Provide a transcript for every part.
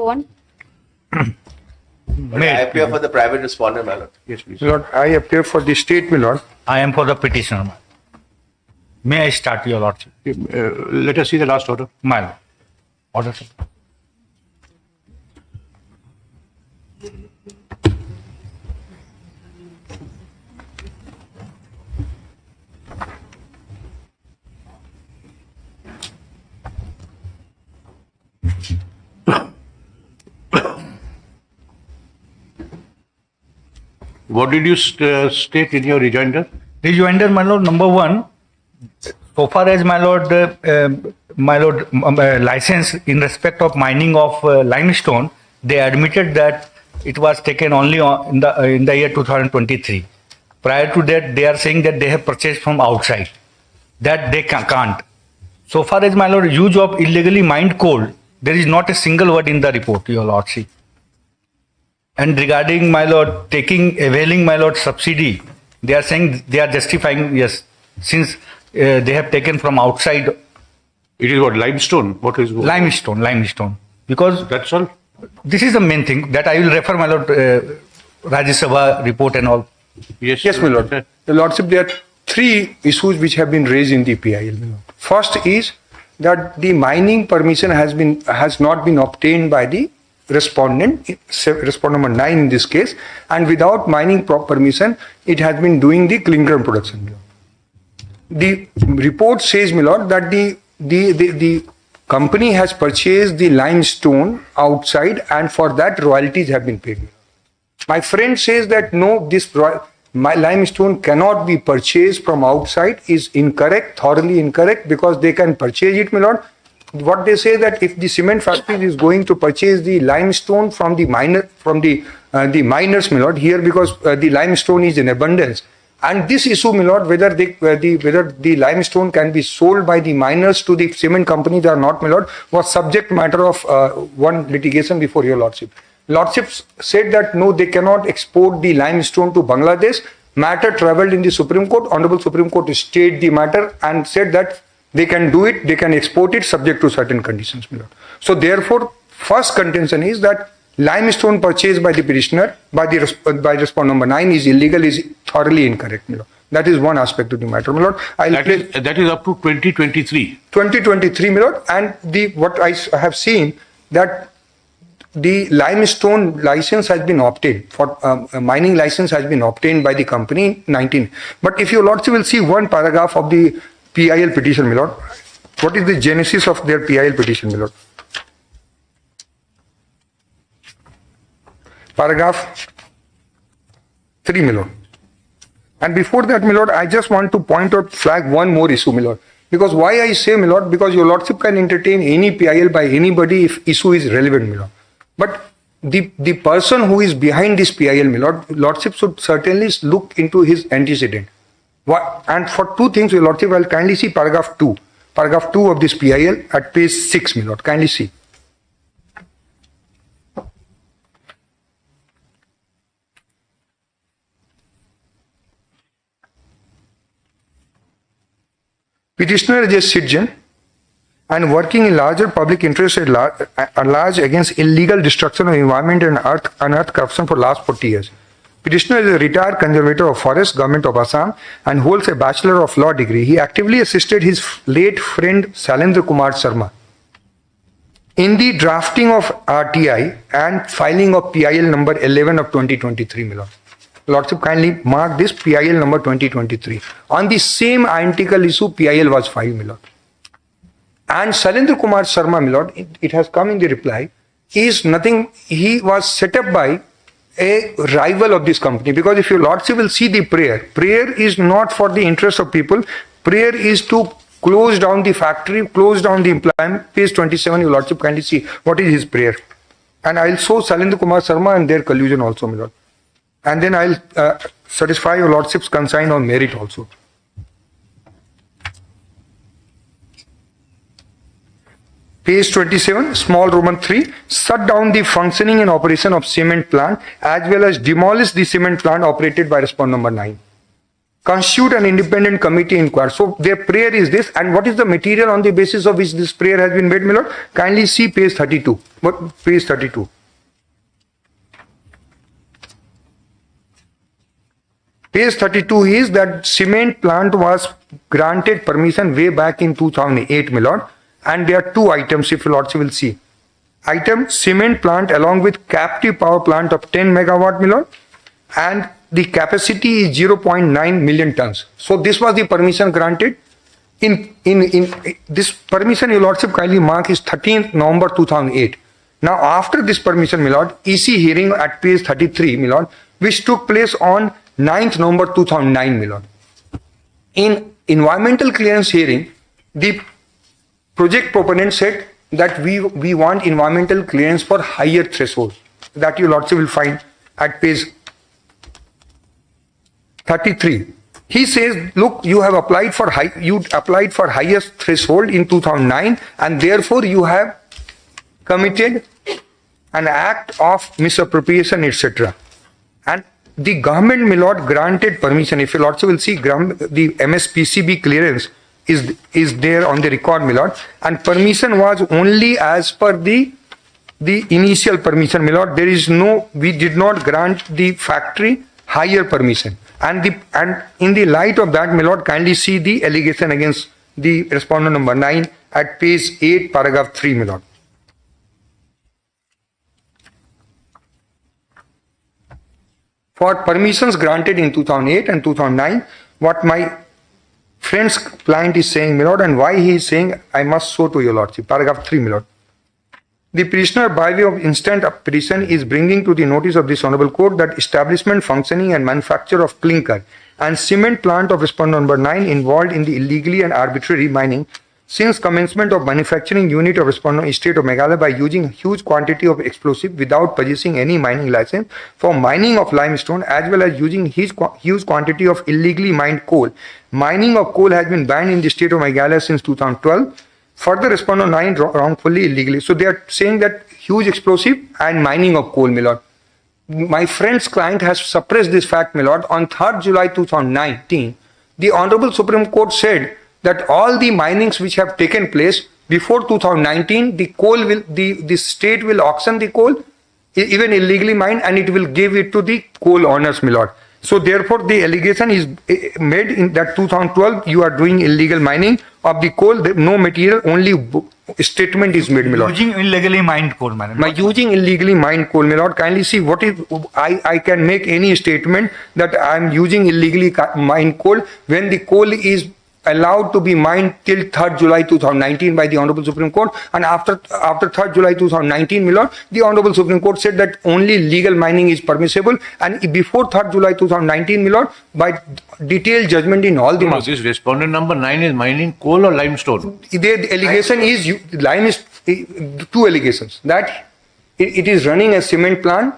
one. But I appear for the private respondent, my lord. Yes, please. My lord, I appear for the state, my lord. I am for the petitioner, my lord. May I start, your lordship? Let us see the last order. My lord. Order, sir. What did you state in your rejoinder? Rejoinder, my lord, number one, so far as my lord, license in respect of mining of limestone, they admitted that it was taken only in the year 2023. Prior to that, they are saying that they have purchased from outside. That they can't. So far as my lord, use of illegally mined coal, there is not a single word in the report, your lordship. And regarding my lord availing my lord subsidy, they are saying, they are justifying, yes, since they have taken from outside. It is what, limestone? What is Limestone. Because that's all? this is the main thing that I will refer my lord Rajya Sabha report and all. Yes, Yes, my lord. The lordship, there are three issues which have been raised in the PIL. My lord. First is that the mining permission has not been obtained by the respondent, respondent number 9 in this case, and without mining permission, it has been doing the clinker production. My lord. The report says, my lord, that the company has purchased the limestone outside, and for that royalties have been paid. My friend says that no, my limestone cannot be purchased from outside is incorrect, thoroughly incorrect, because they can purchase it, my lord. What they say that if the cement factory is going to purchase the limestone from the miners, my lord, here because the limestone is in abundance. And this issue, my lord, whether the limestone can be sold by the miners to the cement companies or not, my lord, was subject matter of one litigation before your lordship. Lordship said that no, they cannot export the limestone to Bangladesh. Matter travelled in the Supreme Court. Honorable Supreme Court stayed the matter and said that they can do it, they can export it subject to certain conditions, my lord. So therefore, first contention is that limestone purchased by the petitioner, by respondent number 9 is illegal, is thoroughly incorrect, my lord. That is one aspect of the matter, my lord. That is up to 2023. 2023, my lord. And what I have seen that the limestone license has been obtained for mining license has been obtained by the company 19. But if your lordship will see one paragraph of the PIL petition, my lord, what is the genesis of their PIL petition, my lord? Paragraph 3, my lord. And before that, my lord, I just want to flag one more issue, my lord. Because why I say, my lord, because your lordship can entertain any PIL by anybody if issue is relevant, my lord. But the person who is behind this PIL, my lordship should certainly look into his antecedent. And for two things, your lordship, I'll kindly see paragraph 2. Paragraph 2 of this PIL at page 6, my lord. Kindly see. Petitioner is a citizen and working in larger public interest at large against illegal destruction of environment and unearthed corruption for last 40 years. Petitioner is a retired conservator of forest, Government of Assam, and holds a Bachelor of Law degree. He actively assisted his late friend Shailendra Kumar Sharma in the drafting of RTI and filing of PIL number 11 of 2023, my lord. Lordship, kindly mark this PIL number 2023. On the same identical issue, PIL was filed, my lord. And Shailendra Kumar Sharma, my lord, it has come in the reply, is nothing, he was set up by a rival of this company. Because if your lordship will see the prayer is not for the interest of people. Prayer is to close down the factory, close down the employment. Page 27, your lordship, kindly see what is his prayer. And I'll show Shailendra Kumar Sharma and their collusion also, my lord. And then I'll satisfy your lordship's concern on merit also. Page 27, small Roman 3, shut down the functioning and operation of cement plant as well as demolish the cement plant operated by respondent number 9. constitute an independent committee inquiry. So their prayer is this, and what is the material on the basis of which this prayer has been made, my lord? Kindly see page 32. What page 32? Page 32 is that cement plant was granted permission way back in 2008, my lord, and there are two items, if your lordship will see. Item, cement plant along with captive power plant of 10 megawatt, my lord, and the capacity is 0.9 million tons. So this was the permission granted. In this permission, your lordship kindly mark is 13th November 2008. Now after this permission, my lord, EC hearing at page 33, my lord, which took place on 9th November 2009, my lord. In environmental clearance hearing, the project proponent said that we want environmental clearance for higher thresholds. That your lordship will find at page 33. He says, look, you have applied for highest threshold in 2009, and therefore you have committed an act of misappropriation, etc. And the government, my lord, granted permission. If your lordship will see, the MSPCB clearance is there on the record, my lord, and permission was only as per the initial permission, my lord. We did not grant the factory higher permission. And in the light of that, my lord, kindly see the allegation against the respondent number 9 at page 8, paragraph 3, my lord. For permissions granted in 2008 and 2009, what my friend's client is saying, my lord, and why he is saying, I must show to your lordship. Paragraph 3, my lord. The prisoner, by way of instant petition, is bringing to the notice of this honorable court that establishment, functioning and manufacture of clinker and cement plant of respondent number 9 involved in the illegally and arbitrary mining since commencement of manufacturing unit of respondent state of Meghalaya by using huge quantity of explosive without possessing any mining license for mining of limestone, as well as using huge quantity of illegally mined coal. Mining of coal has been banned in the state of Meghalaya since 2012. Further, respondent 9 wrongfully, illegally. So they are saying that huge explosive and mining of coal, my lord. My friend's client has suppressed this fact, my lord. On 3rd July 2019, the Honorable Supreme Court said that all the minings which have taken place before 2019, the state will auction the coal, even illegally mined, and it will give it to the coal owners, my lord. So therefore, the allegation is made in that 2012, you are doing illegal mining of the coal, no material, only statement is made, my lord. Using illegally mined coal, madam. By using illegally mined coal, my lord, kindly see what is, I can make any statement that I am using illegally mined coal when the coal is allowed to be mined till 3rd July 2019 by the Honorable Supreme Court, and after 3rd July 2019, my lord, the Honorable Supreme Court said that only legal mining is permissible, and before 3rd July 2019, my lord, by detailed judgment in all the matters. This respondent number 9 is mining coal or limestone? The allegation is, lime is two allegations, that it is running a cement plant,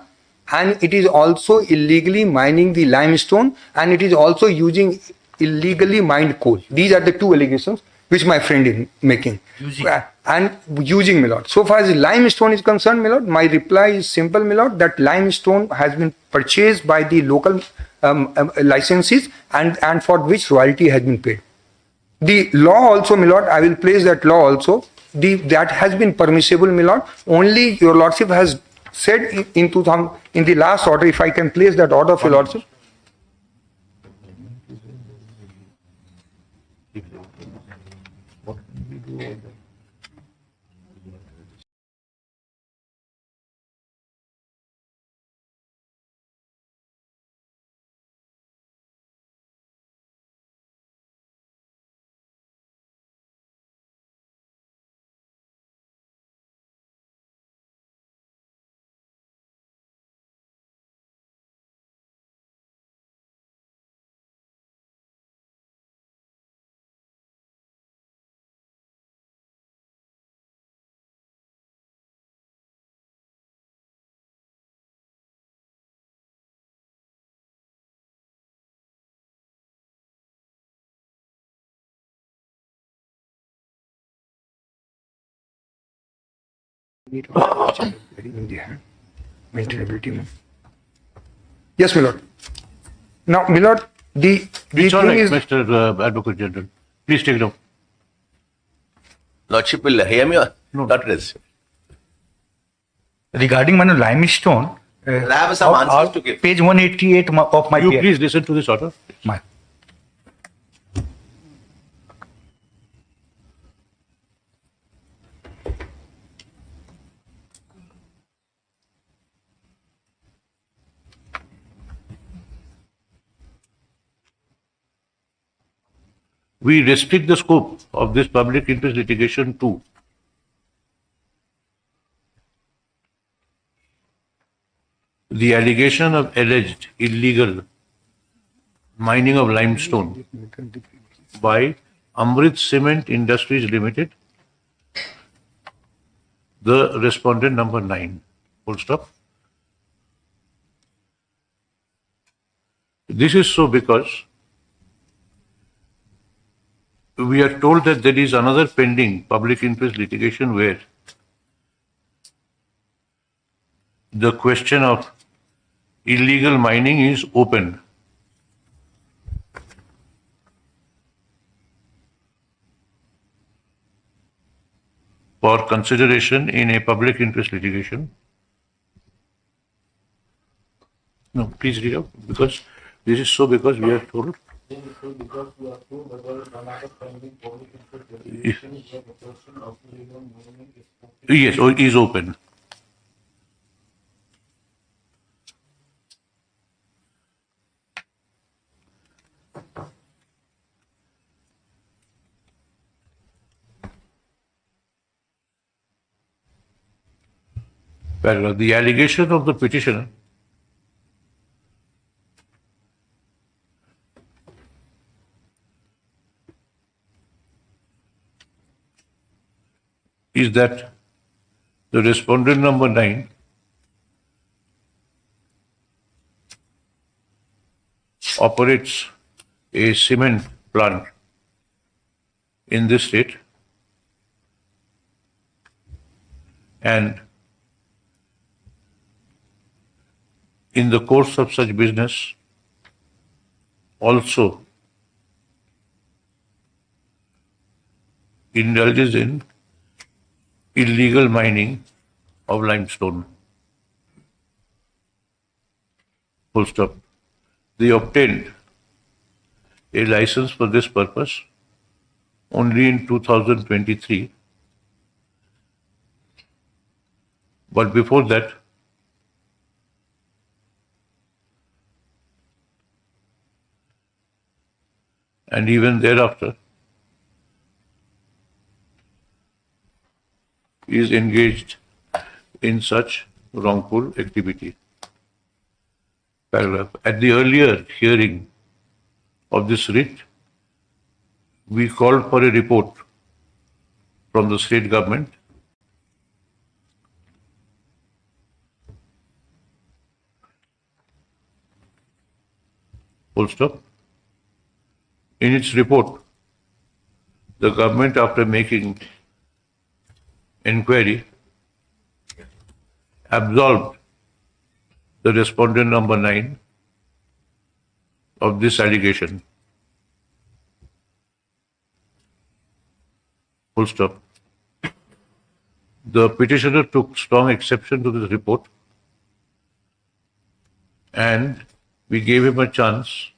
and it is also illegally mining the limestone, and it is also using illegally mined coal. These are the two allegations which my friend is making. Using, my lord. So far as limestone is concerned, my lord, my reply is simple, my lord, that limestone has been purchased by the local licenses and for which royalty has been paid. The law also, my lord, I will place that law also, that has been permissible, my lord. Only your lordship has said in the last order, if I can place that order of your lordship. Yes, my lord. Now, my lord, It's all thing right, is, Mr. Advocate General. Please take it up. Lordship will hear me or No. not raise? Regarding limestone, I have some answers to give. page 188 of my You PI. please listen to this order. My- We restrict the scope of this public interest litigation to the allegation of alleged illegal mining of limestone by Amrit Cement Industries Limited, the respondent number 9. Full stop. This is so because we are told that there is another pending public interest litigation where the question of illegal mining is open. For consideration in a public interest litigation. No, please read out, because this is so because we are told. Yes, is open. Paragraph. The allegation of the petitioner is that the respondent number 9 operates a cement plant in this state and in the course of such business also indulges in illegal mining of limestone. Full stop. They obtained a license for this purpose only in 2023, but before that and even thereafter is engaged in such wrongful activity. Paragraph. At the earlier hearing of this writ, we called for a report from the state government full stop. In its report, the government, after making inquiry, absolved the respondent number 9 of this allegation. Full stop. The petitioner took strong exception to this report and we gave him a chance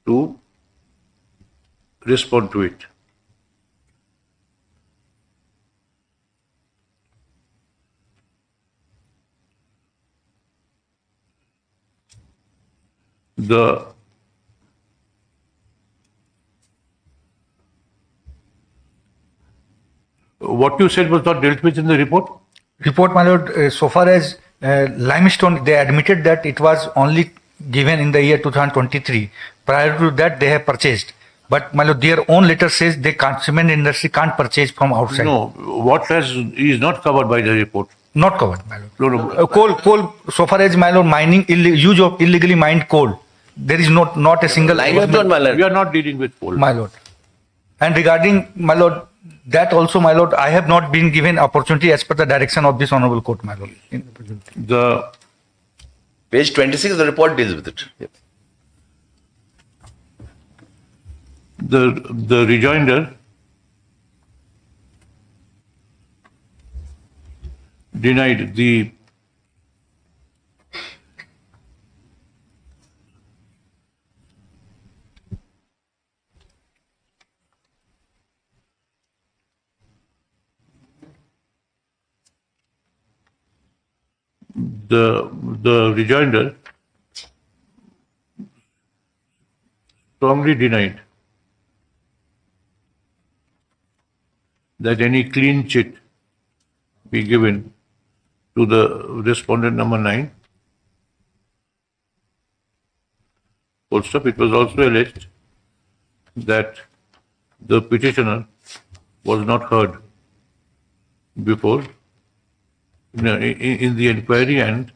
to respond to it. What you said was not dealt with in the report? Report, my lord, so far as limestone, they admitted that it was only given in the year 2023. Prior to that, they have purchased. But, my lord, their own letter says they can't, cement industry can't purchase from outside. No, what is not covered by the report. Not covered, my lord. No. Coal, so far as, my lord, mining, use of illegally mined coal, there is not a single... Limestone, my lord. We are not dealing with coal. My lord. And regarding, my lord, that also, my lord, I have not been given opportunity as per the direction of this honorable court, my lord. Page 26 of the report deals with it. Yes. The rejoinder denied the rejoinder strongly denied that any clean chit be given to the respondent number 9. Full stop. It was also alleged that the petitioner was not heard before in the inquiry and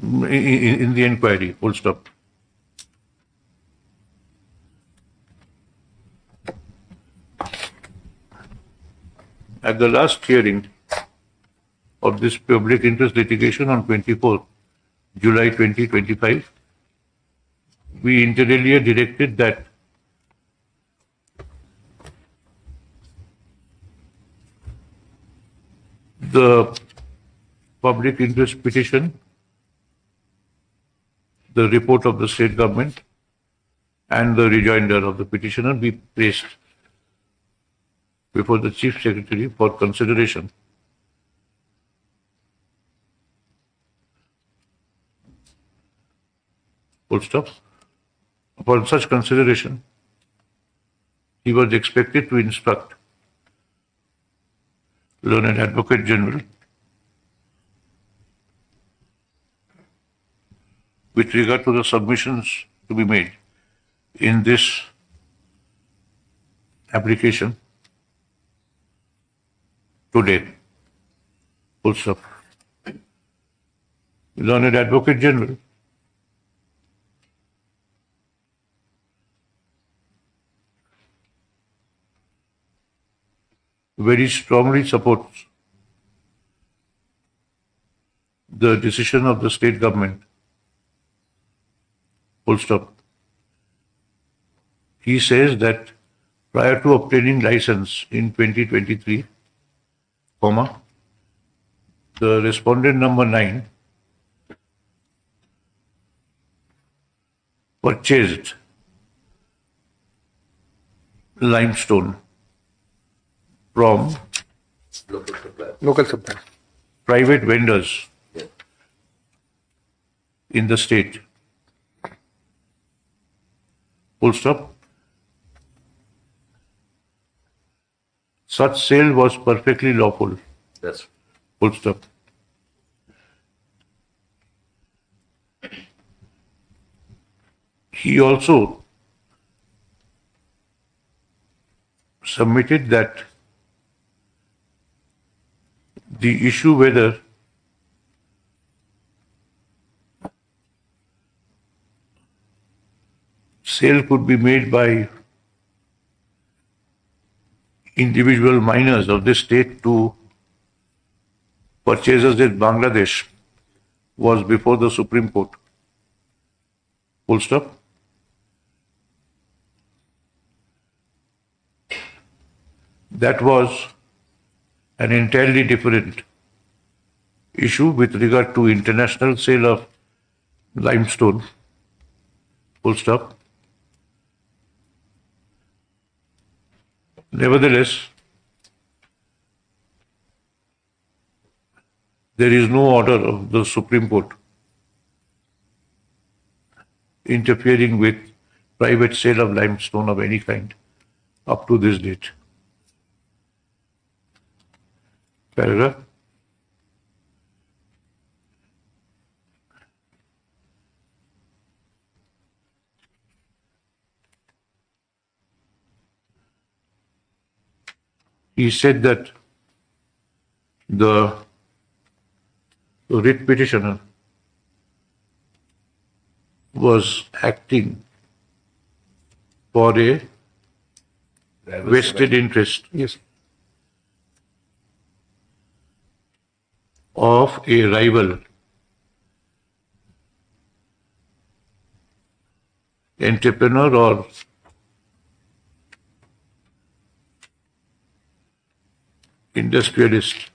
in the inquiry. Full stop. At the last hearing of this public interest litigation on 24 July 2025, we inter alia directed that the public interest petition, the report of the state government, and the rejoinder of the petitioner be placed before the Chief Secretary for consideration. Full stop. Upon such consideration, he was expected to instruct Learned Advocate General with regard to the submissions to be made in this application today. Full stop. Learned Advocate General very strongly supports the decision of the state government. Full stop. He says that prior to obtaining license in 2023, the respondent number 9 purchased limestone from Local supplier. private vendors in the state. Full stop. Such sale was perfectly lawful. That's Full stop. He also submitted that the issue whether sale could be made by individual miners of this state to purchasers in Bangladesh was before the Supreme Court. Full stop. That was an entirely different issue with regard to international sale of limestone. Full stop. Nevertheless, there is no order of the Supreme Court interfering with private sale of limestone of any kind up to this date. Paragraph. He said that the writ petitioner was acting for a vested interest Yes. of a rival entrepreneur or industrialist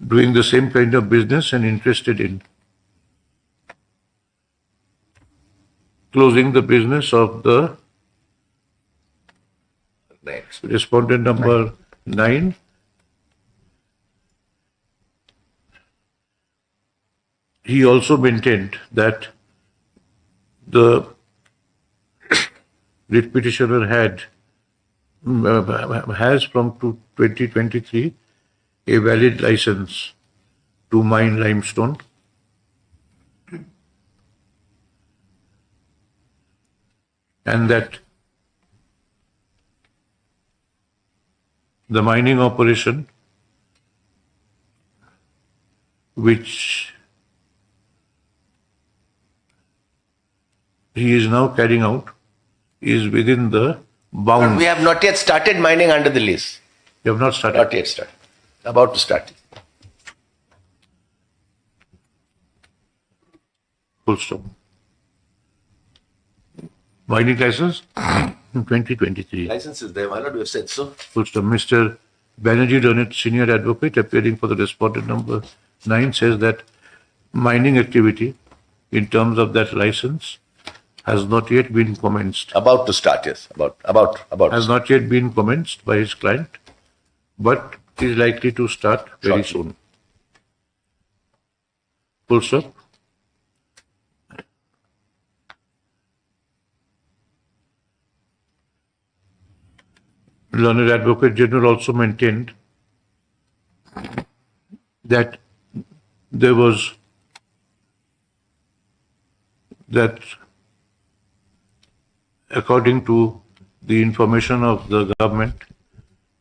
doing the same kind of business and interested in closing the business of the Next. respondent number 9. He also maintained that the writ petitioner has from 2023 a valid license to mine limestone, and that the mining operation which he is now carrying out is within the But bounds. we have not yet started mining under the lease. You have not started. Not yet started. About to start. Full stop. Mining license in 2023. License is there. Why not we have said so? Full stop. Mr. Banerjee Donat, senior advocate, appearing for the respondent number 9, says that mining activity in terms of that license has not yet been commenced. About to start, yes. About. Has not yet been commenced by his client, but is likely to start very Shortly. soon. Full stop. Learned Advocate General also maintained that there was that according to the information of the government,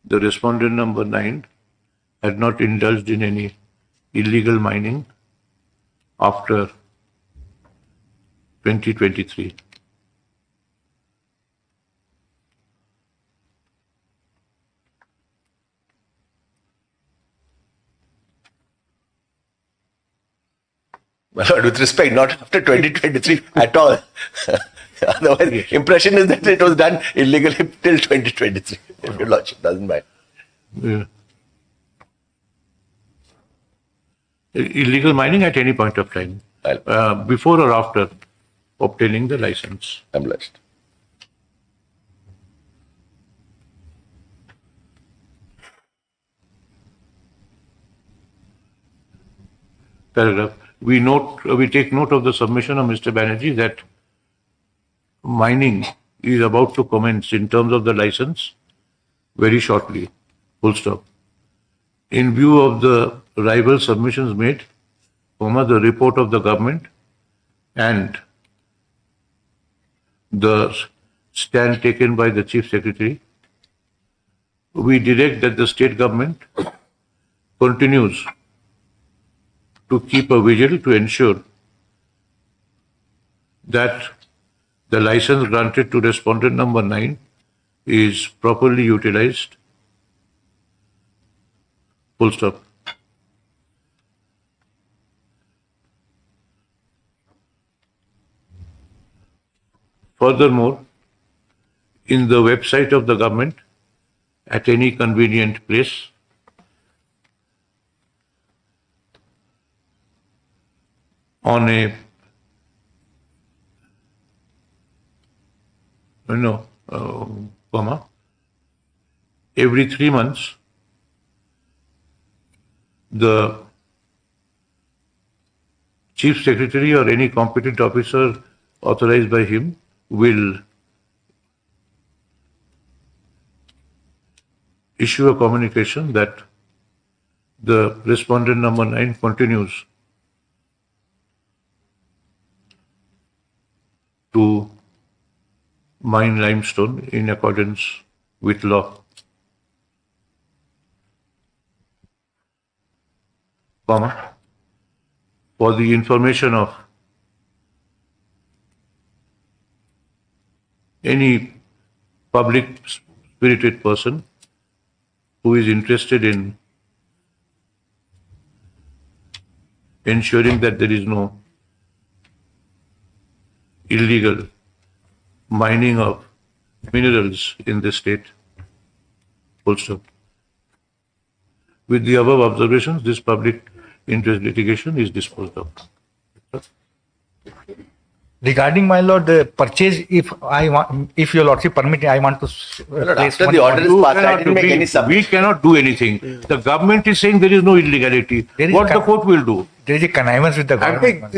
the respondent number 9 had not indulged in any illegal mining after 2023. My lord, with respect, not after 2023 at all. Otherwise, impression is that it was done illegally till 2023. If your lordship doesn't mind. Illegal mining at any point of time, before or after obtaining the license. I'm blessed. Paragraph. We take note of the submission of Mr. Banerjee that mining is about to commence in terms of the license very shortly. Full stop. In view of the rival submissions made, the report of the government and the stand taken by the Chief Secretary, we direct that the state government continues to keep a vigil to ensure that the license granted to respondent number 9 is properly utilized. Full stop. Furthermore, in the website of the government, at any convenient place, on a every 3 months, the Chief Secretary or any competent officer authorized by him will issue a communication that the respondent number 9 continues to mine limestone in accordance with law, for the information of any public spirited person who is interested in ensuring that there is no illegal mining of minerals in the state. Full stop. With the above observations, this public interest litigation is disposed of. Regarding, my lord, the purchase, if your lordship permit, I want to place after one the order is point. passed, I didn't make any We submission. cannot do anything. The government is saying there is no illegality. There is What the court will do? There is a connivance with the government.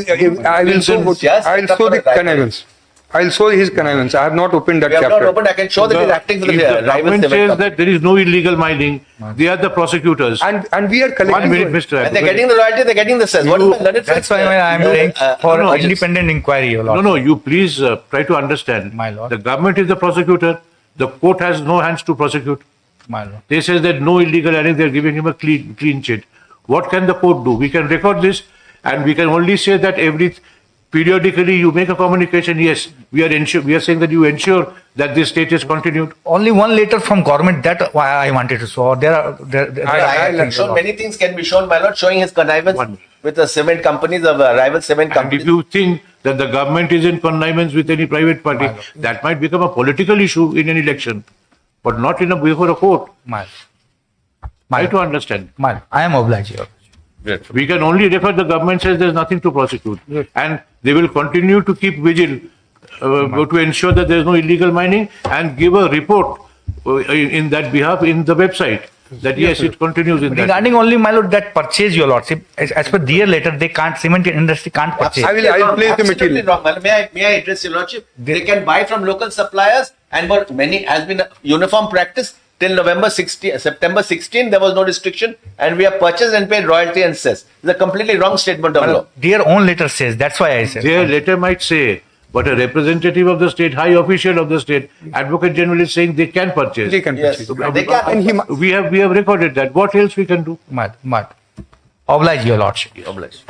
I will show Just I will show the right. connivance. I will show his connivance. I have not opened that We have chapter. not opened. I can show that he's acting for the If the rival government cement says company. that there is no illegal mining, they are the prosecutors. And we are collecting. 1 minute, Mr. And they're Advocate. getting the royalty, they're getting the cess. What is my learned That's friend? why I am saying for no, independent inquiry, your No, lordship. you please try to understand. My lord. The government is the prosecutor. The court has no hands to prosecute. My lord. They say that no illegal earnings, they're giving him a clean sheet. What can the court do? We can record this and we can only say that periodically you make a communication. Yes, we are saying that you ensure that this state is continued. Only one letter from government, that why I wanted to show. There are I have shown many things can be shown, my lord, showing his connivance One. with the cement companies of rival cement And companies. if you think that the government is in connivance with any private party, that might become a political issue in an election, but not before a court. Try to understand. I am obliged, your lordship. We can only refer, the government says there's nothing to prosecute. And they will continue to keep vigil to ensure that there's no illegal mining and give a report in that behalf in the website. That yes, it continues in that. Regarding only, my lord, that purchase, your lordship, as per their letter, they can't, cement industry can't purchase. I will place the Absolutely material. wrong, my lord. May I address your lordship? They can buy from local suppliers, and what many has been a uniform practice till September 16. There was no restriction, and we have purchased and paid royalty and cess. It's a completely wrong statement of law. Their own letter says, that's why I said. Their letter might say, but a representative of the state, high official of the state, advocate general is saying they can purchase. They can Yes, purchase. they can. And he, We have recorded that. What else we can do? Oblige, your lordship. Obliged.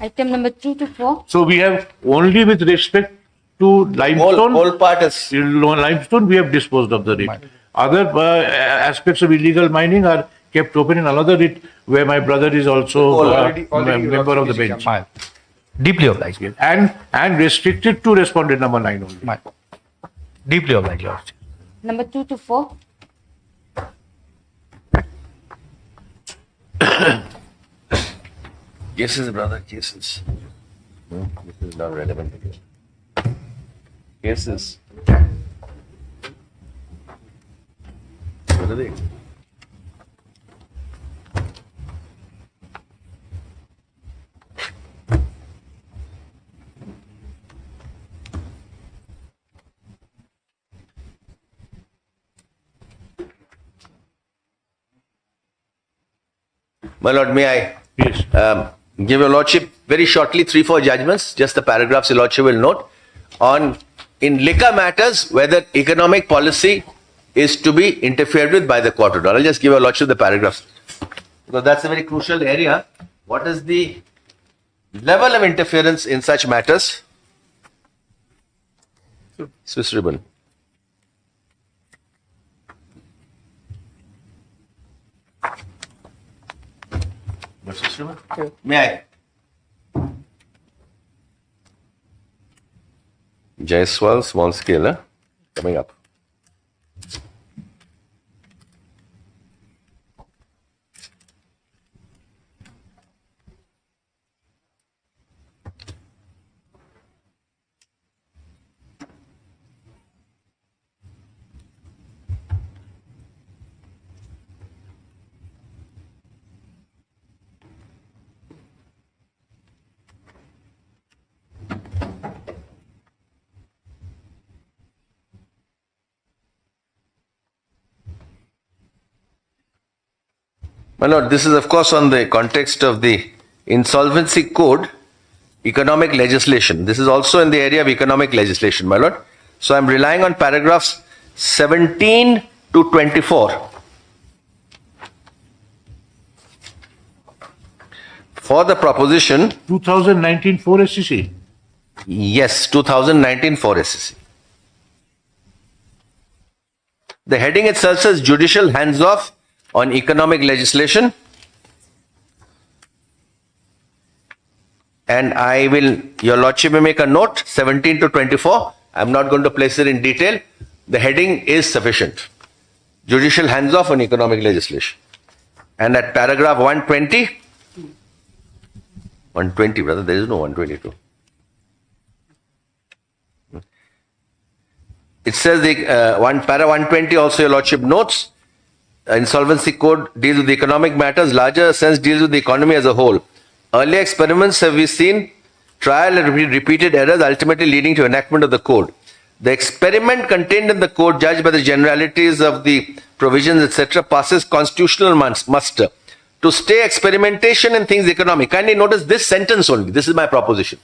Item number 2 to 4. So we have only with respect to limestone. Whole part is Limestone, we have disposed of the writ. Other aspects of illegal mining are kept open in another writ where my brother is also Already a member of the bench. Deeply obliged. And restricted to respondent number 9 only. Deeply obliged, your lordship. Number 2 to 4. cases, brother, cases. This is not relevant again. Cases. What are they? My lord, may I Yes. give your lordship very shortly 3-4 judgments, just the paragraphs your lordship will note, on in liquor matters whether economic policy is to be interfered with by the court or not. I'll just give your lordship the paragraphs because that's a very crucial area. What is the level of interference in such matters? Swiss ribbon. Swiss ribbon? May I? Jaiswal, small scale, huh? Coming up. My lord, this is of course on the context of the insolvency code, economic legislation. This is also in the area of economic legislation, my lord. So I'm relying on paragraphs 17 to 24. For the proposition, 2019 4 SCC. yes, 2019 4 SCC. The heading itself says judicial hands-off on economic legislation. and your Lordship may make a note, 17 to 24. I'm not going to place it in detail. The heading is sufficient. Judicial hands-off on economic legislation. And at paragraph 120, 120, brother, there is no 122. It says para 120 also, your Lordship notes, Insolvency Code deals with economic matters, larger sense deals with the economy as a whole. Earlier experiments have we seen trial and repeated errors ultimately leading to enactment of the code. The experiment contained in the code, judged by the generalities of the provisions, etc., passes constitutional muster. To stay experimentation in things economic. Kindly notice this sentence only. This is my proposition.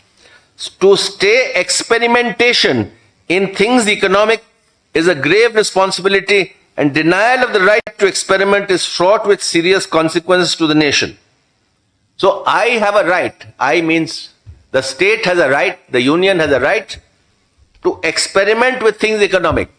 To stay experimentation in things economic is a grave responsibility, and denial of the right to experiment is fraught with serious consequences to the nation. So I have a right. I means the state has a right, the union has a right to experiment with things economic.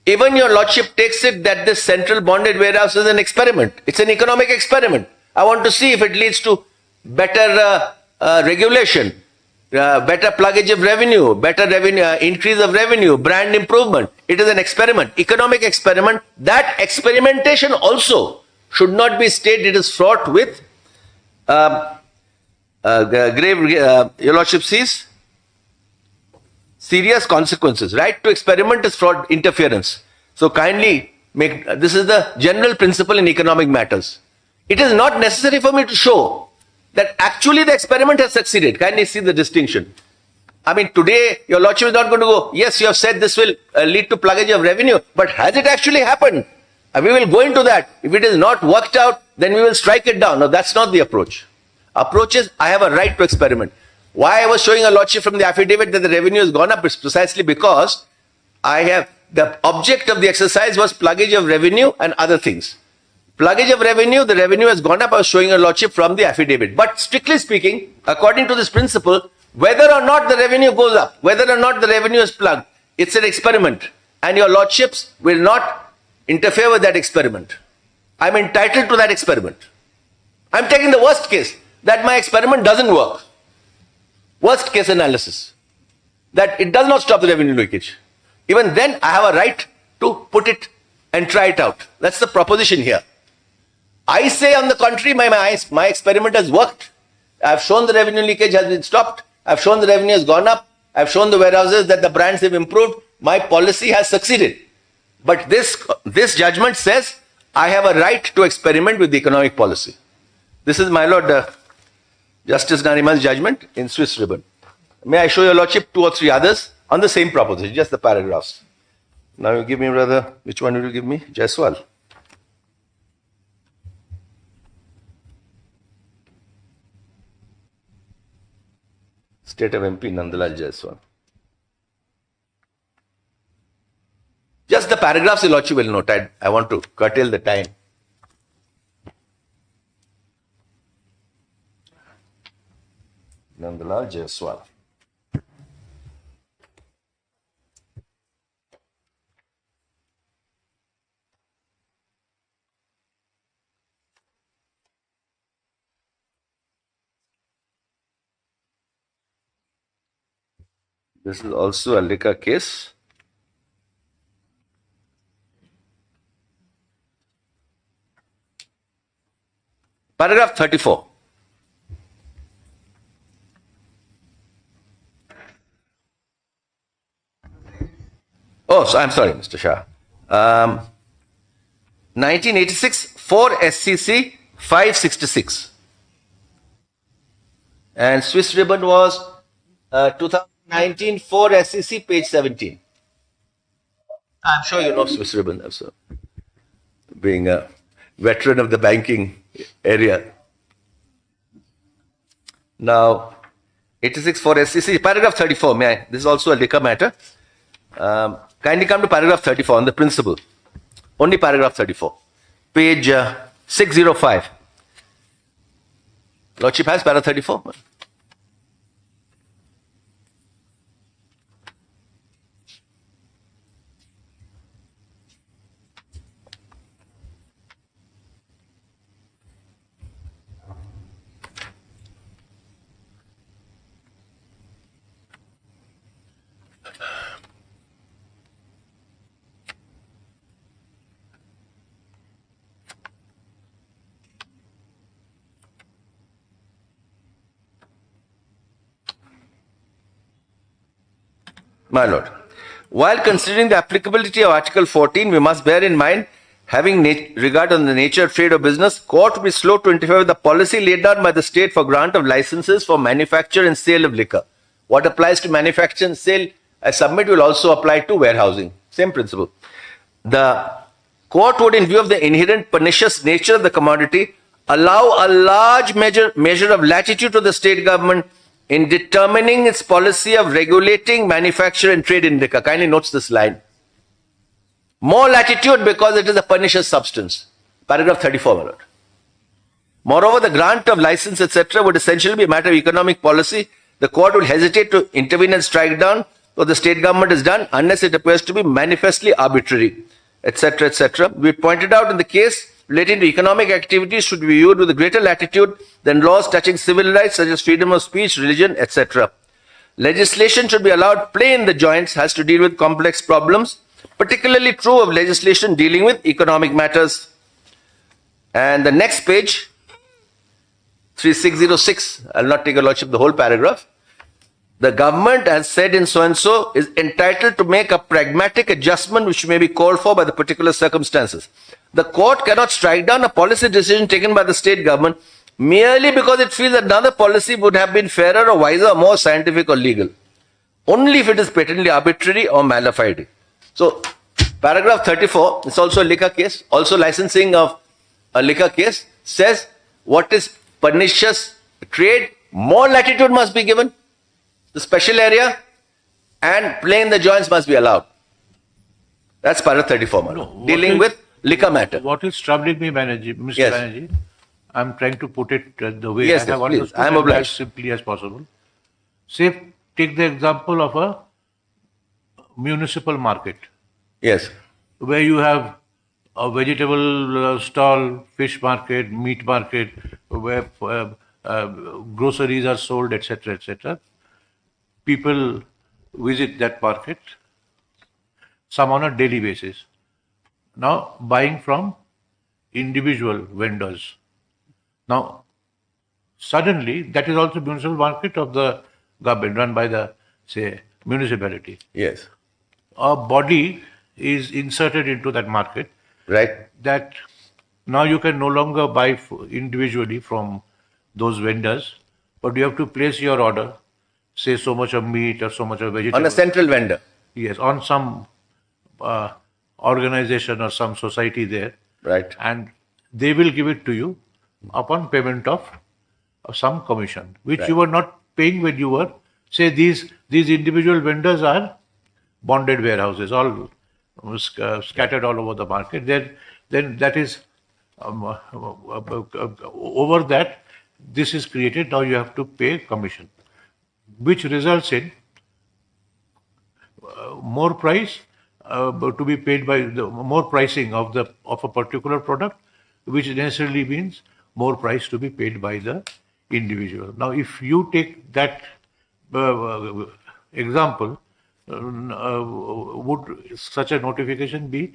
Even your Lordship takes it that this central bonded warehouse is an experiment. It's an economic experiment. I want to see if it leads to better regulation, better pluggage of revenue, better revenue, increase of revenue, brand improvement. It is an experiment, economic experiment. That experimentation also should not be stated. It is fraught with grave, your Lordship sees, serious consequences. Right to experiment is fraud, interference. So kindly make, this is the general principle in economic matters. It is not necessary for me to show that actually the experiment has succeeded. Kindly see the distinction. I mean, today your Lordship is not going to go, yes, you have said this will lead to pluggage of revenue, but has it actually happened? We will go into that. If it is not worked out, then we will strike it down. No, that's not the approach. Approach is, I have a right to experiment. Why I was showing a Lordship from the affidavit that the revenue has gone up is precisely because the object of the exercise was pluggage of revenue and other things. Pluggage of revenue, the revenue has gone up, I was showing a Lordship from the affidavit. But strictly speaking, according to this principle, whether or not the revenue goes up, whether or not the revenue is plugged, it's an experiment. And your Lordships will not interfere with that experiment. I'm entitled to that experiment. I'm taking the worst case, that my experiment doesn't work. Worst case analysis. That it does not stop the revenue leakage. Even then, I have a right to put it and try it out. That's the proposition here. I say, on the contrary, my experiment has worked. I've shown the revenue leakage has been stopped. I've shown the revenue has gone up. I've shown the warehouses that the brands have improved. My policy has succeeded. But this judgment says, I have a right to experiment with the economic policy. This is, my Lord, Justice Nariman's judgment in Swiss ribbon. May I show your Lordship 2 or 3 others on the same proposition, just the paragraphs. Now you give me, brother, which one will you give me? Jaiswal. State of MP, Nandalal Jaiswal. Just the paragraphs, your Lordship will note. I want to curtail the time. Nandalal Jaiswal. This is also a liquor case. Paragraph 34. Oh, so I'm sorry, Mr. Shah. 1986, 4 SCC 566. And Swiss ribbon was 2019, 4 SCC, page 17. I'm sure you know Swiss ribbon, so being a veteran of the banking area. Now, 86 for SCC, paragraph 34, may I? This is also a liquor matter. Kindly come to paragraph 34 on the principle. Only paragraph 34. Page 605. Lordship has paragraph 34. My lord, while considering the applicability of Article 14, we must bear in mind, having regard on the nature of trade or business, court will be slow to interfere with the policy laid down by the state for grant of licenses for manufacture and sale of liquor. What applies to manufacture and sale, I submit, will also apply to warehousing. Same principle. The court would, in view of the inherent pernicious nature of the commodity, allow a large measure of latitude to the state government in determining its policy of regulating manufacture and trade in liquor. Kindly notes this line. More latitude because it is a pernicious substance. Paragraph 34, my lord. Moreover, the grant of license, etc., would essentially be a matter of economic policy. The court will hesitate to intervene and strike down what the state government has done unless it appears to be manifestly arbitrary, etc., etc. We pointed out in the case relating to economic activities should be viewed with a greater latitude than laws touching civil rights such as freedom of speech, religion, etc. Legislation should be allowed play in the joints, has to deal with complex problems, particularly true of legislation dealing with economic matters. And the next page, 3606, I'll not take a lordship the whole paragraph. The government, as said in so-and-so, is entitled to make a pragmatic adjustment which may be called for by the particular circumstances. The court cannot strike down a policy decision taken by the state government merely because it feels that another policy would have been fairer or wiser or more scientific or legal. Only if it is patently arbitrary or mala fide. So, paragraph 34, it's also a liquor case, also licensing of a liquor case, says what is pernicious trade, more latitude must be given, the special area, and play in the joints must be allowed. That's paragraph 34, No, dealing with liquor matter. What is troubling me, Mr. Yes. Banerjee, I'm trying to put it the way Yes, I have yes, please. understood I am it obliged. as simply as possible. Say, take the example of a municipal market Yes, where you have a vegetable stall, fish market, meat market, where groceries are sold, etc., etc. People visit that market, some on a daily basis. Now, buying from individual vendors. Now, suddenly, that is also municipal market of the government, run by the, say, municipality. yes, A body is inserted into that market right, that now you can no longer buy individually from those vendors, but you have to place your order, say so much of meat or so much of vegetable. on a central vendor. Yes, on some organization or some society there. Right. And they will give it to you upon payment of some commission, which you were not paying when you were, say these individual vendors are bonded warehouses, all scattered all over the market. Then that is, over that, this is created, now you have to pay commission, which results in more price to be paid by the more pricing of a particular product, which necessarily means more price to be paid by the individual. Now, if you take that example, would such a notification be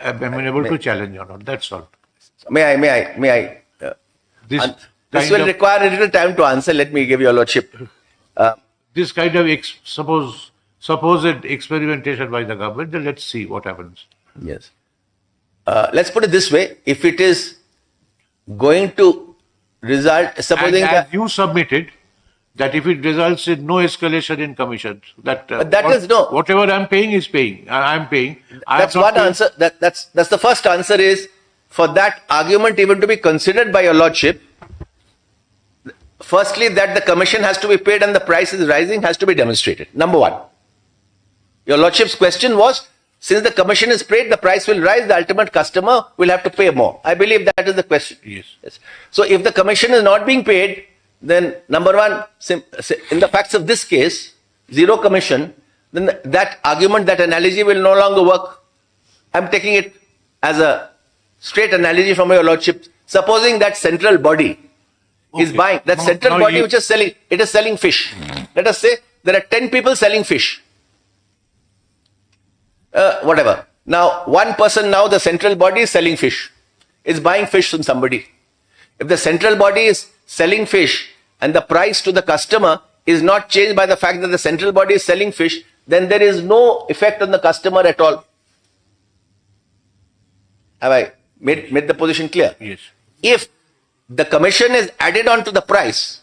amenable to challenge or not? That's all. May I? This This kind will of- require a little time to answer. Let me give your lordship. This kind of supposed experimentation by the government, then let's see what happens. Yes. Let's put it this way. If it is going to result, And supposing as that, you submitted, that if it results in no escalation in commission, that But that is no- whatever I'm paying is paying. I'm paying. I that's have not one paid- answer. That's the first answer is for that argument even to be considered by your lordship. Firstly, that the commission has to be paid and the price is rising has to be demonstrated. Number one. Your lordship's question was, since the commission is paid, the price will rise, the ultimate customer will have to pay more. I believe that is the question. Yes. So if the commission is not being paid, then number one, in the facts of this case, zero commission, then that argument, that analogy will no longer work. I'm taking it as a straight analogy from your lordship. Supposing that central body is Okay. buying, that Now- central now body you- which is selling, it is selling fish. Let us say there are 10 people selling fish. Whatever. Now, one person now, the central body is selling fish, is buying fish from somebody. If the central body is selling fish and the price to the customer is not changed by the fact that the central body is selling fish, then there is no effect on the customer at all. Have I made the position clear? Yes. If the commission is added on to the price,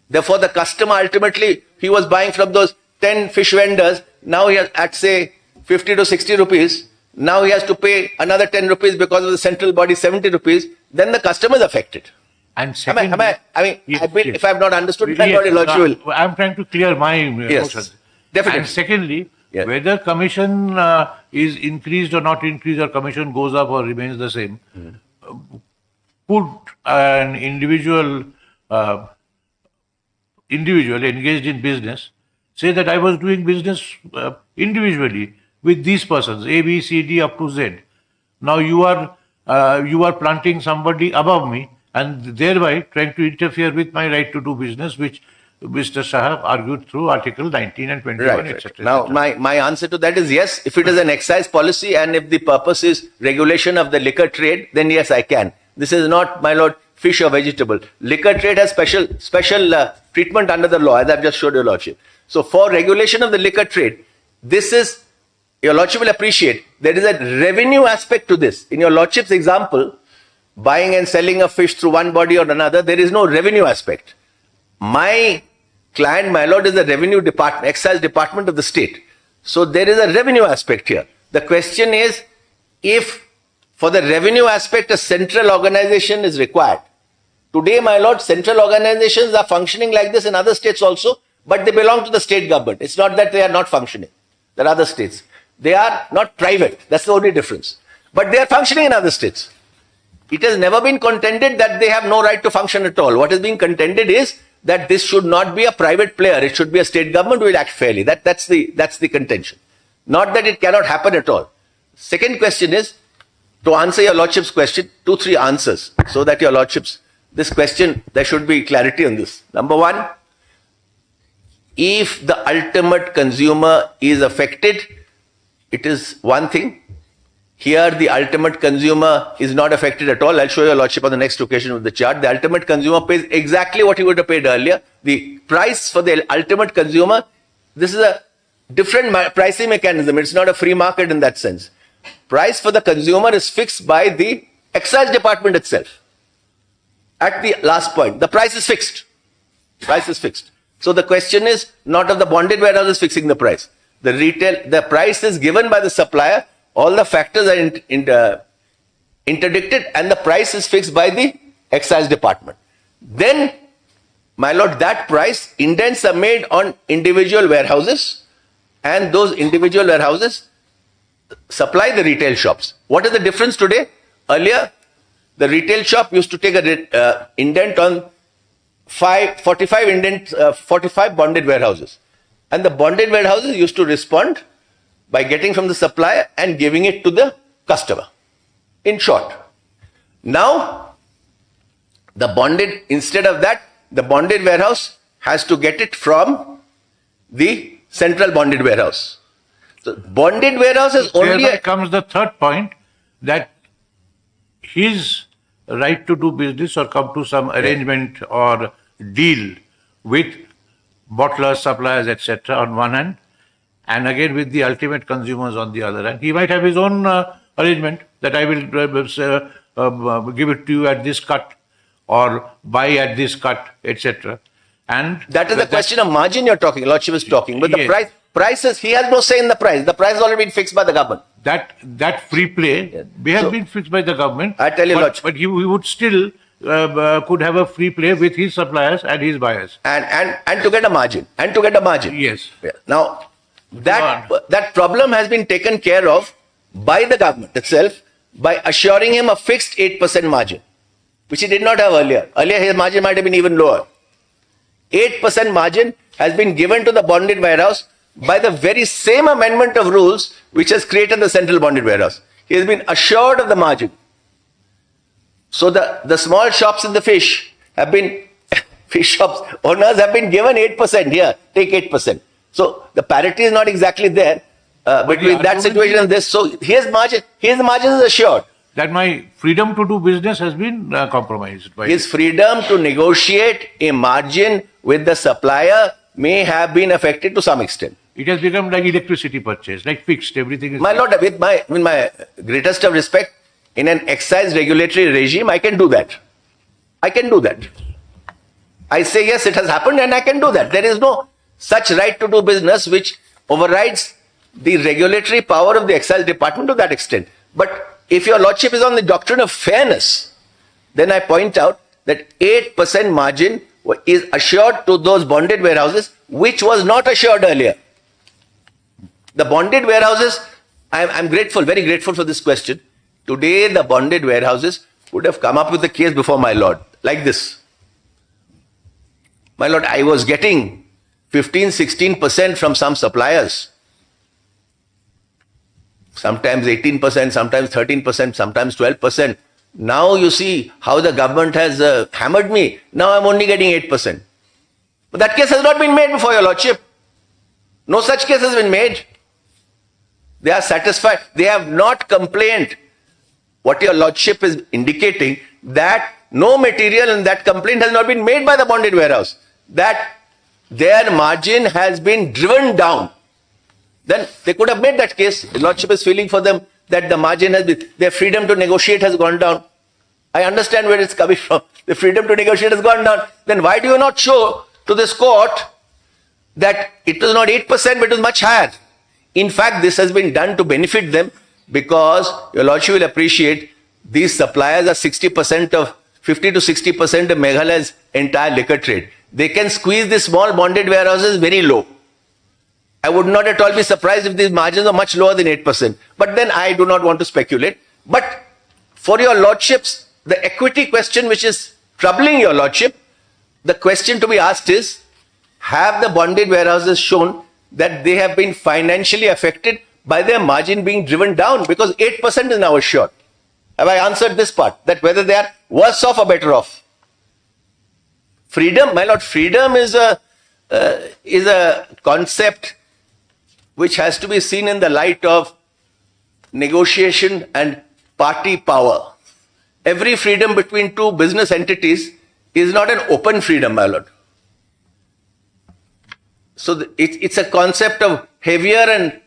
therefore the customer ultimately, he was buying from those 10 fish vendors, now he has at say 50 to 60 rupees, now he has to pay another 10 rupees because of the central body 70 rupees, then the customer is affected. And second, Yes. If I have not understood, Yes, then your logic will. I'm trying to clear my Yes, notions. definitely. And secondly, Yes. whether commission is increased or not increased, or commission goes up or remains the same, could an individual engaged in business say that I was doing business individually with these persons, A, B, C, D up to Z. Now you are planting somebody above me and thereby trying to interfere with my right to do business, which Mr. Shah argued through Article 19 and 21, Right. etc. Now, my answer to that is yes. If it is an excise policy and if the purpose is regulation of the liquor trade, then yes, I can. This is not, my lord, fish or vegetable. Liquor trade has special treatment under the law, as I've just showed your lordship. So for regulation of the liquor trade, this is, your lordship will appreciate, there is a revenue aspect to this. In your lordship's example, buying and selling a fish through one body or another, there is no revenue aspect. My client, my lord, is the revenue department, excise department of the state. So there is a revenue aspect here. The question is, if for the revenue aspect a central organization is required. Today, my lord, central organizations are functioning like this in other states also, but they belong to the state government. It's not that they are not functioning. There are other states. They are not private. That's the only difference. But they are functioning in other states. It has never been contended that they have no right to function at all. What is being contended is that this should not be a private player. It should be a state government who will act fairly. That's the contention. Not that it cannot happen at all. Second question is, to answer your lordship's question, 2-3 answers, so that your lordships, this question, there should be clarity on this. Number one, if the ultimate consumer is affected, it is one thing. Here, the ultimate consumer is not affected at all. I'll show your lordship on the next occasion with the chart. The ultimate consumer pays exactly what he would have paid earlier. The price for the ultimate consumer, this is a different pricing mechanism. It's not a free market in that sense. Price for the consumer is fixed by the excise department itself. At the last point, the price is fixed. Price is fixed. So the question is not of the bonded warehouses fixing the price. The price is given by the supplier. All the factors are interdicted and the price is fixed by the excise department. Then, my lord, that price, indents are made on individual warehouses and those individual warehouses supply the retail shops. What is the difference today? Earlier, the retail shop used to take a indent on 45 bonded warehouses. And the bonded warehouses used to respond by getting from the supplier and giving it to the customer. In short, now instead of that, the bonded warehouse has to get it from the central bonded warehouse. So bonded warehouse is only. There comes the third point, that his right to do business or come to some arrangement or deal with bottlers, suppliers, etc. on one hand, and again with the ultimate consumers on the other hand. He might have his own arrangement that I will give it to you at this cut or buy at this cut, etc. And that is the question of margin you're talking, lordship is talking. But the prices, he has no say in the price. The price has already been fixed by the government. That free play may have been fixed by the government. I tell you, but he would still could have a free play with his suppliers and his buyers. And to get a margin. Yes. Yeah. Now, that problem has been taken care of by the government itself by assuring him a fixed 8% margin, which he did not have earlier. Earlier, his margin might have been even lower. 8% margin has been given to the bonded warehouse by the very same amendment of rules which has created the central bonded warehouse. He has been assured of the margin. So the small shops in the fish shops owners have been given 8%. Here, take 8%. So the parity is not exactly there between that situation and this. So his margin is assured. That my freedom to do business has been compromised. By his freedom to negotiate a margin with the supplier may have been affected to some extent. It has become like electricity purchase, like fixed, everything is... My lord, with my greatest of respect, in an excise regulatory regime, I can do that. I can do that. I say, yes, it has happened and I can do that. There is no such right to do business which overrides the regulatory power of the excise department to that extent. But if your lordship is on the doctrine of fairness, then I point out that 8% margin is assured to those bonded warehouses, which was not assured earlier. The bonded warehouses, I'm grateful, very grateful for this question. Today, the bonded warehouses would have come up with the case before my lord, like this. My lord, I was getting 15-16% from some suppliers. Sometimes 18%, sometimes 13%, sometimes 12%. Now you see how the government has hammered me. Now I'm only getting 8%. But that case has not been made before your lordship. No such case has been made. They are satisfied. They have not complained. What your lordship is indicating, that no material in that complaint has not been made by the bonded warehouse. That their margin has been driven down. Then they could have made that case. The lordship is feeling for them that the margin has been, their freedom to negotiate has gone down. I understand where it's coming from. The freedom to negotiate has gone down. Then why do you not show to this court that it was not 8% but it was much higher? In fact, this has been done to benefit them, because your lordship will appreciate these suppliers are 60% of 50 to 60% of Meghalaya's entire liquor trade. They can squeeze the small bonded warehouses very low. I would not at all be surprised if these margins are much lower than 8%. But then I do not want to speculate. But for your lordships, the equity question which is troubling your lordship, the question to be asked is, have the bonded warehouses shown that they have been financially affected by their margin being driven down? Because 8% is now assured. Have I answered this part? That whether they are worse off or better off? Freedom, my lord, freedom is a concept which has to be seen in the light of negotiation and party power. Every freedom between two business entities is not an open freedom, my lord. So it's a concept of heavier and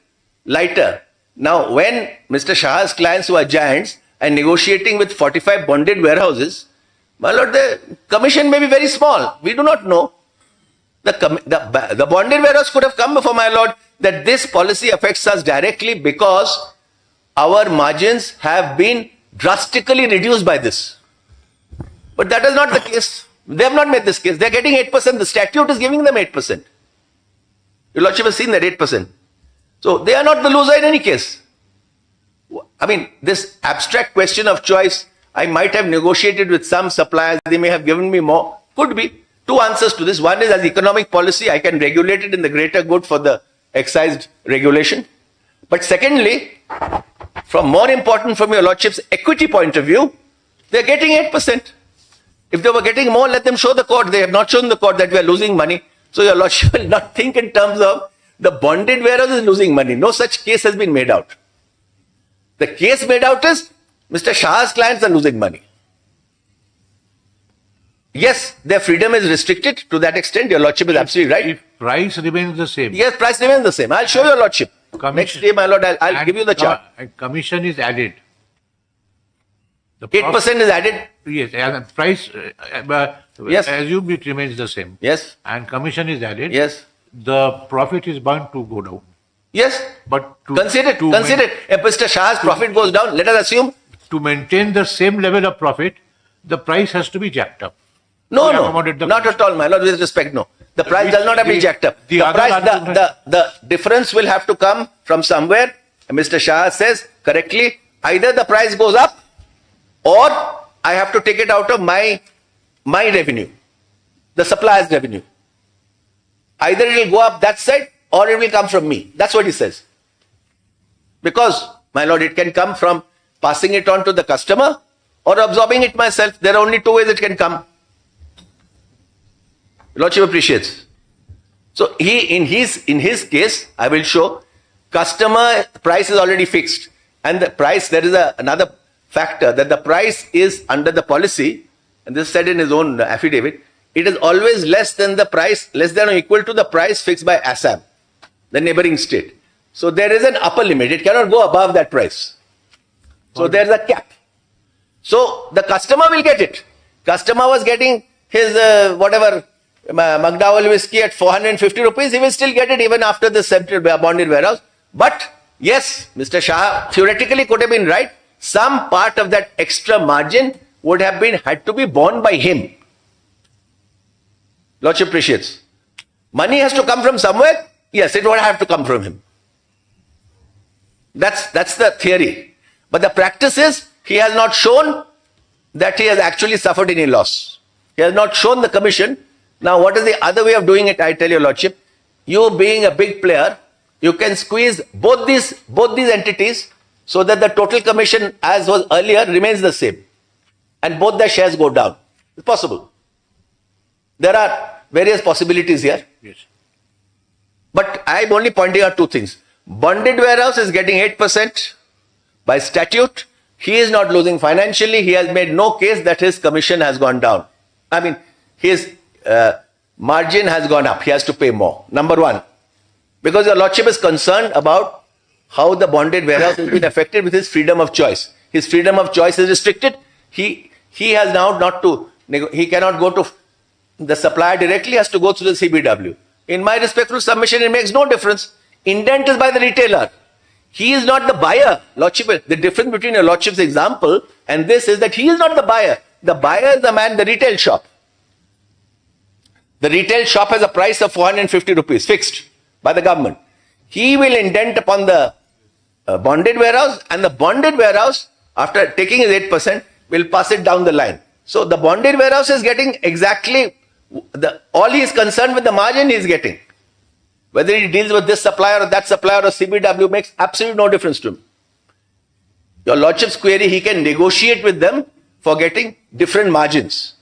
lighter. Now, when Mr. Shah's clients, who are giants, are negotiating with 45 bonded warehouses, my lord, the commission may be very small. We do not know. The bonded warehouse could have come before my lord that this policy affects us directly because our margins have been drastically reduced by this. But that is not the case. They have not made this case. They are getting 8%. The statute is giving them 8%. Your lordship has seen that 8%. So they are not the loser in any case. I mean, this abstract question of choice, I might have negotiated with some suppliers, they may have given me more. Could be. Two answers to this. One is, as economic policy, I can regulate it in the greater good for the excise regulation. But secondly, from more important from your lordship's equity point of view, they are getting 8%. If they were getting more, let them show the court. They have not shown the court that we are losing money. So your lordship will not think in terms of the bonded warehouse is losing money. No such case has been made out. The case made out is Mr. Shah's clients are losing money. Yes, their freedom is restricted to that extent. Your lordship is absolutely right. If price remains the same. Yes, price remains the same. I'll show your lordship. Next day, my lord, I'll give you the chart. Commission is added. 8% is added. Yes, and price, Yes. assume it remains the same. Yes. And commission is added. Yes. The profit is bound to go down. Yes. But Consider it. If Mr. Shah's profit goes down, let us assume. To maintain the same level of profit, the price has to be jacked up. No, We accommodate the not price. at all, my lord, with respect, no. The price does not have to be jacked up. the The other price, argument- the difference will have to come from somewhere. And Mr. Shah says correctly, either the price goes up or I have to take it out of my revenue, the supplier's revenue. Either it will go up that side or it will come from me. That's what he says. Because, my lord, it can come from passing it on to the customer or absorbing it myself. There are only two ways it can come. Lordship appreciates. So in his case, I will show customer price is already fixed. And the price, there is another factor that the price is under the policy, and this is said in his own affidavit, it is always less than the price, less than or equal to the price fixed by Assam. the neighboring state. So there is an upper limit. It cannot go above that price. So there's a cap. So the customer will get it. Customer was getting his whatever McDowell whiskey at 450 rupees. He will still get it even after the bonded warehouse. But yes, Mr. Shah theoretically could have been right. Some part of that extra margin would have been had to be borne by him. Lordship appreciates. Money has to come from somewhere. Yes, it would have to come from him. That's the theory. But the practice is he has not shown that he has actually suffered any loss. He has not shown the commission. Now, what is the other way of doing it? I tell you, Lordship, you being a big player, you can squeeze both these entities so that the total commission, as was earlier, remains the same, and both the shares go down. It's possible. There are various possibilities here. Yes. But I'm only pointing out two things. Bonded warehouse is getting 8% by statute. He is not losing financially. He has made no case that his commission has gone down. I mean, his margin has gone up. He has to pay more. Number one. Because your Lordship is concerned about how the bonded warehouse has been affected with his freedom of choice. His freedom of choice is restricted. He has now he cannot go to the supplier directly, has to go through the CBW. In my respectful submission, it makes no difference. Indent is by the retailer. He is not the buyer. Lordship, the difference between your Lordship's example and this is that he is not the buyer. The buyer is the man, the retail shop. The retail shop has a price of 450 rupees fixed by the government. He will indent upon the bonded warehouse, and the bonded warehouse, after taking his 8%, will pass it down the line. So the bonded warehouse is getting exactly all he is concerned with, the margin he is getting. Whether he deals with this supplier or that supplier or CBW makes absolutely no difference to him. Your Lordship's query, he can negotiate with them for getting different margins.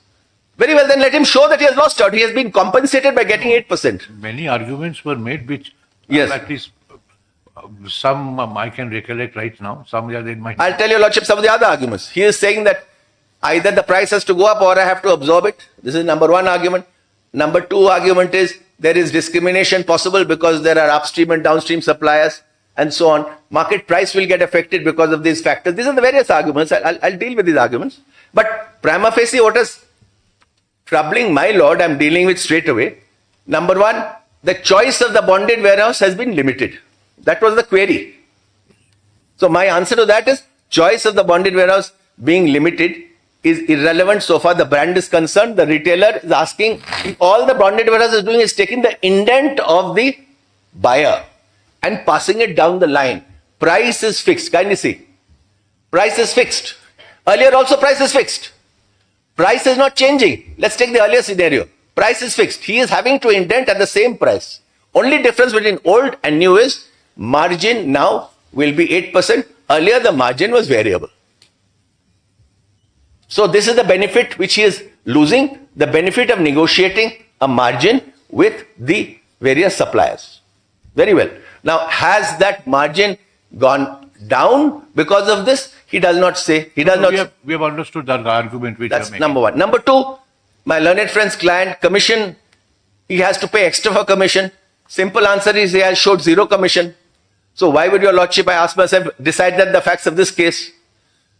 Very well, then let him show that he has lost out. He has been compensated by getting 8%. Many arguments were made which, yes, at least some I can recollect right now. Some they might. I'll tell your Lordship some of the other arguments. He is saying that either the price has to go up or I have to absorb it. This is number one argument. Number two argument is there is discrimination possible because there are upstream and downstream suppliers and so on. Market price will get affected because of these factors. These are the various arguments. I'll deal with these arguments. But prima facie, what is troubling my lord, I'm dealing with straight away. Number one, the choice of the bonded warehouse has been limited. That was the query. So my answer to that is choice of the bonded warehouse being limited is irrelevant so far the brand is concerned. The retailer is asking, all the bonded warehouse is doing is taking the indent of the buyer and passing it down the line. Price is fixed. Kindly see. Price is fixed. Earlier also price is fixed. Price is not changing. Let's take the earlier scenario. Price is fixed. He is having to indent at the same price. Only difference between old and new is margin now will be 8%. Earlier the margin was variable. So this is the benefit which he is losing, the benefit of negotiating a margin with the various suppliers. Very well. Now, has that margin gone down because of this? He does not say. He does not. We have understood that argument which that's number one. Number two, my learned friend's client, commission, he has to pay extra for commission. Simple answer is he has showed zero commission. So why would your Lordship, I ask myself, decide that the facts of this case?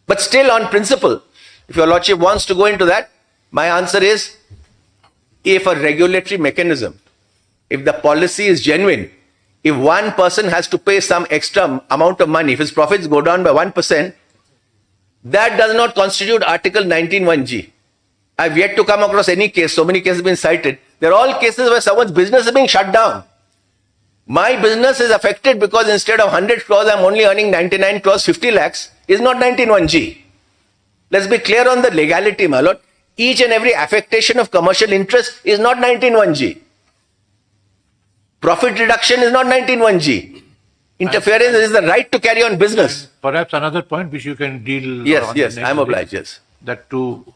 But still on principle, if your Lordship wants to go into that, my answer is, if a regulatory mechanism, if the policy is genuine, if one person has to pay some extra amount of money, if his profits go down by 1%, that does not constitute Article 19(1)(g). I've yet to come across any case, so many cases have been cited. They're all cases where someone's business is being shut down. My business is affected because instead of 100 crores, I'm only earning 99 crores, 50 lakhs, is not 19(1)(g). Let's be clear on the legality, my lord. Each and every affectation of commercial interest is not 19(1)(g). Profit reduction is not 19(1)(g). Interference is the right to carry on business. Perhaps another point which you can deal. Yes, I'm obliged. Yes. That to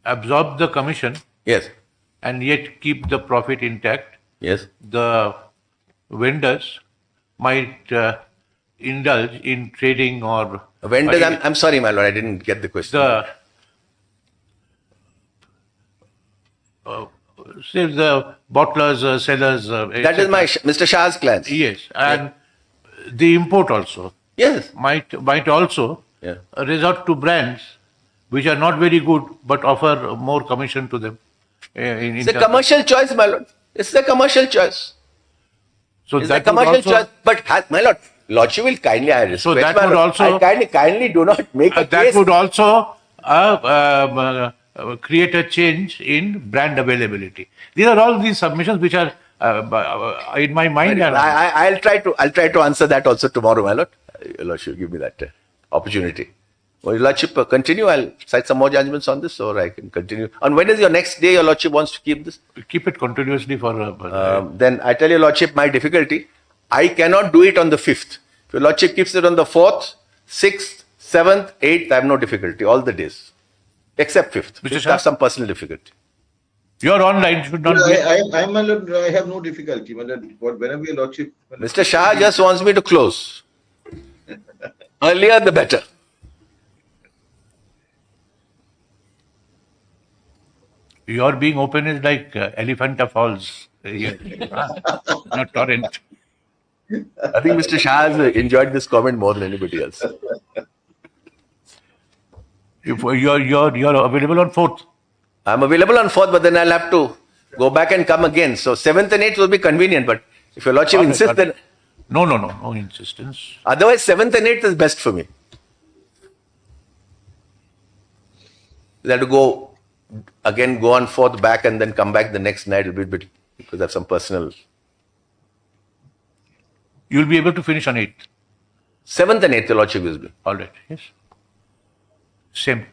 absorb the commission. Yes. And yet keep the profit intact. Yes. The vendors might indulge in trading or. Vendors, I'm sorry, my lord, I didn't get the question. The say the bottlers, sellers. That is my Mr. Shah's clients. Yes, and the import also Yes. might also Yeah. resort to brands which are not very good but offer more commission to them. It's a commercial choice, my lord. It's a commercial choice. So It's a that would commercial also, choice. But my lord, lordship will kindly, I request, So that my would lord, also- I kindly do not make a that case. would also create a change in brand availability. These are all these submissions which are in my mind. I'll try to answer that also tomorrow, my lord. Your lordship, give me that opportunity. Well, your lordship, continue. I'll cite some more judgments on this, or I can continue. And when is your next day? Your lordship wants to keep this. Keep it continuously for. Then I tell your lordship my difficulty. I cannot do it on the 5th. If your lordship keeps it on the 4th, 6th, 7th, 8th, I have no difficulty. All the days, except 5th. Mr. 5th, I Shah? have some personal difficulty. Your online should not be. I have no difficulty. Whenever your lordship. Mr. Shah just wants me to close. Earlier, the better. Your being open is like Elephanta Falls, here. Not torrent. I think Mr. Shah has enjoyed this comment more than anybody else. If you're available on 4th. I'm available on 4th, but then I'll have to go back and come again. So 7th and 8th will be convenient, but if your lordship insists, then No insistence. otherwise 7th and 8th is best for me. You have to go on 4th back and then come back the next night a bit because I have some personal. You'll be able to finish on 8th. 7th and 8th, your lordship will be. All right. Yes. Same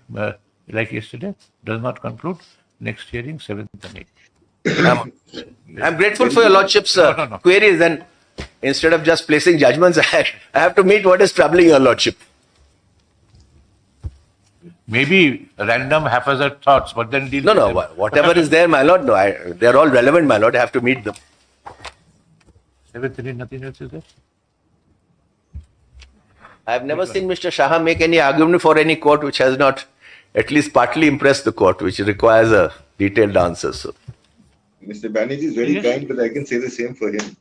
like yesterday. Does not conclude. Next hearing 7th and 8th. I'm grateful for your lordship's No. queries. Then instead of just placing judgments, I have to meet what is troubling your lordship. Maybe random haphazard thoughts, but then deal with No, them. whatever is there, my lord, they're all relevant, my lord. I have to meet them. 7th and 8th, nothing else is there. I have never seen Mr. Shah make any argument for any court which has not at least partly impressed the court, which requires a detailed answer. So, Mr. Banerjee is very Yes. kind, but I can say the same for him.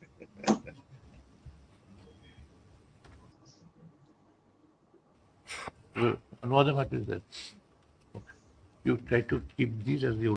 No other matter is there. You try to keep these as the